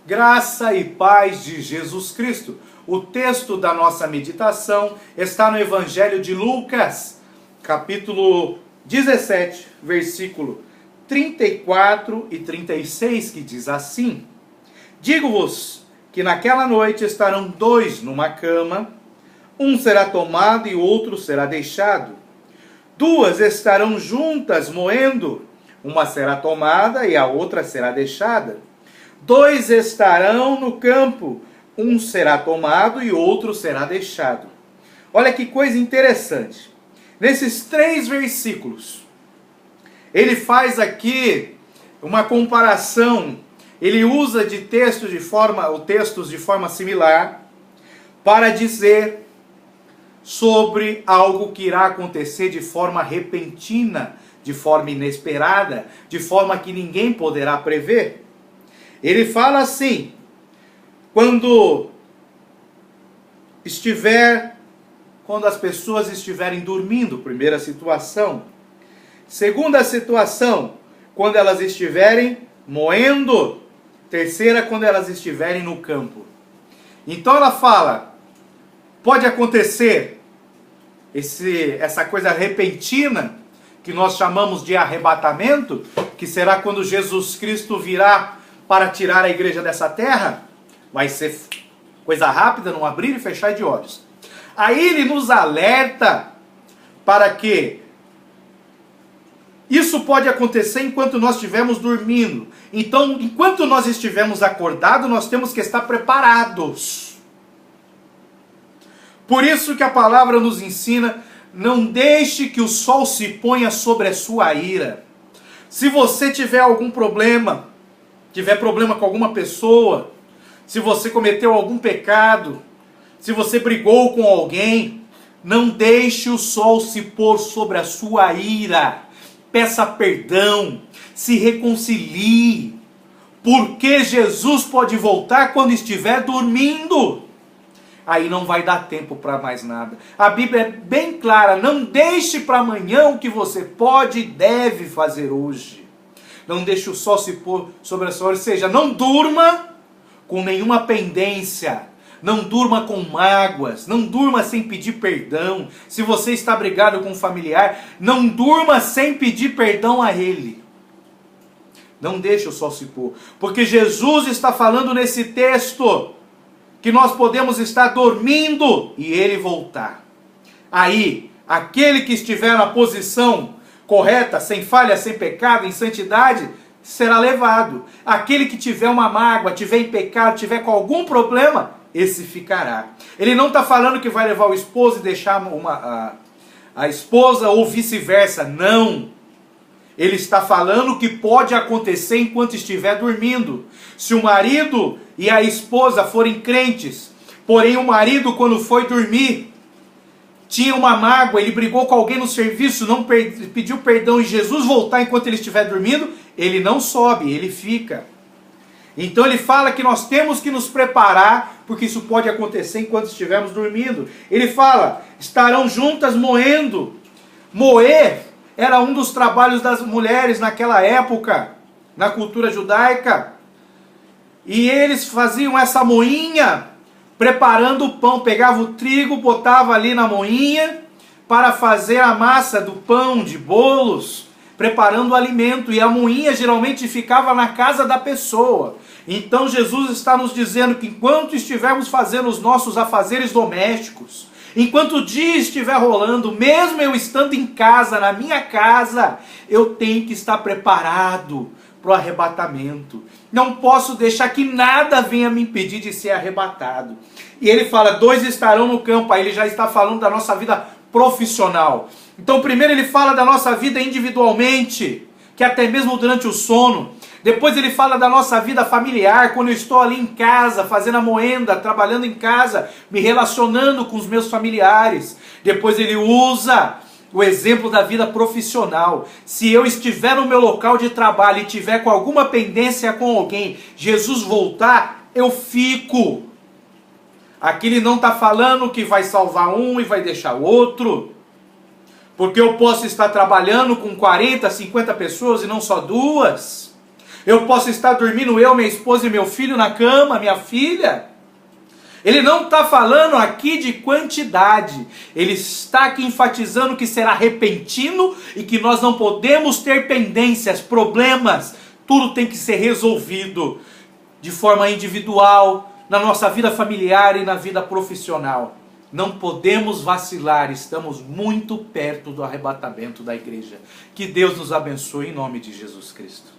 Graça e paz de Jesus Cristo. O texto da nossa meditação está no Evangelho de Lucas, capítulo 17, versículo 34 e 36, que diz assim: Digo-vos que naquela noite estarão dois numa cama, um será tomado e o outro será deixado. Duas estarão juntas moendo, uma será tomada e a outra será deixada. Dois estarão no campo, um será tomado e outro será deixado. Olha que coisa interessante. Nesses 3 versículos, ele faz aqui uma comparação. Ele usa textos de forma similar para dizer sobre algo que irá acontecer de forma repentina, de forma inesperada, de forma que ninguém poderá prever. Ele fala assim: quando as pessoas estiverem dormindo, primeira situação. Segunda situação, quando elas estiverem moendo. Terceira, quando elas estiverem no campo. Então ela fala, pode acontecer essa coisa repentina, que nós chamamos de arrebatamento, que será quando Jesus Cristo virá para tirar a igreja dessa terra. Vai ser coisa rápida, num abrir e fechar de olhos. Aí ele nos alerta para que isso pode acontecer enquanto nós estivermos dormindo. Então, enquanto nós estivermos acordados, nós temos que estar preparados. Por isso que a palavra nos ensina: não deixe que o sol se ponha sobre a sua ira. Se você tiver algum problema, tiver problema com alguma pessoa, se você cometeu algum pecado, se você brigou com alguém, não deixe o sol se pôr sobre a sua ira. Peça perdão, se reconcilie, porque Jesus pode voltar quando estiver dormindo. Aí não vai dar tempo para mais nada. A Bíblia é bem clara: não deixe para amanhã o que você pode e deve fazer hoje. Não deixe o sol se pôr sobre a sua hora, ou seja, não durma com nenhuma pendência, não durma com mágoas, não durma sem pedir perdão. Se você está brigado com um familiar, não durma sem pedir perdão a ele. Não deixe o sol se pôr, porque Jesus está falando nesse texto que nós podemos estar dormindo e ele voltar. Aí, aquele que estiver na posição correta, sem falha, sem pecado, em santidade, será levado. Aquele que tiver uma mágoa, tiver em pecado, tiver com algum problema, esse ficará. Ele não está falando que vai levar o esposo e deixar a esposa ou vice-versa. Não. Ele está falando que pode acontecer enquanto estiver dormindo. Se o marido e a esposa forem crentes, porém o marido, quando foi dormir, tinha uma mágoa, ele brigou com alguém no serviço, não pediu perdão, e Jesus voltar enquanto ele estiver dormindo, ele não sobe, ele fica. Então ele fala que nós temos que nos preparar, porque isso pode acontecer enquanto estivermos dormindo. Ele fala, estarão juntas moendo. Moer era um dos trabalhos das mulheres naquela época, na cultura judaica. E eles faziam essa moinha, preparando o pão. Pegava o trigo, botava ali na moinha, para fazer a massa do pão, de bolos, preparando o alimento. E a moinha geralmente ficava na casa da pessoa. Então Jesus está nos dizendo que enquanto estivermos fazendo os nossos afazeres domésticos, enquanto o dia estiver rolando, mesmo eu estando em casa, na minha casa, eu tenho que estar preparado para o arrebatamento. Não posso deixar que nada venha me impedir de ser arrebatado. E ele fala, 2 estarão no campo. Aí ele já está falando da nossa vida profissional. Então primeiro ele fala da nossa vida individualmente, que até mesmo durante o sono. Depois ele fala da nossa vida familiar, quando eu estou ali em casa, fazendo a moenda, trabalhando em casa, me relacionando com os meus familiares. Depois ele usa o exemplo da vida profissional. Se eu estiver no meu local de trabalho e tiver com alguma pendência com alguém, Jesus voltar, eu fico. Aqui ele não está falando que vai salvar um e vai deixar o outro. Porque eu posso estar trabalhando com 40, 50 pessoas e não só 2. Eu posso estar dormindo, eu, minha esposa e meu filho na cama, minha filha. Ele não está falando aqui de quantidade. Ele está aqui enfatizando que será repentino e que nós não podemos ter pendências, problemas. Tudo tem que ser resolvido de forma individual, na nossa vida familiar e na vida profissional. Não podemos vacilar, estamos muito perto do arrebatamento da igreja. Que Deus nos abençoe em nome de Jesus Cristo.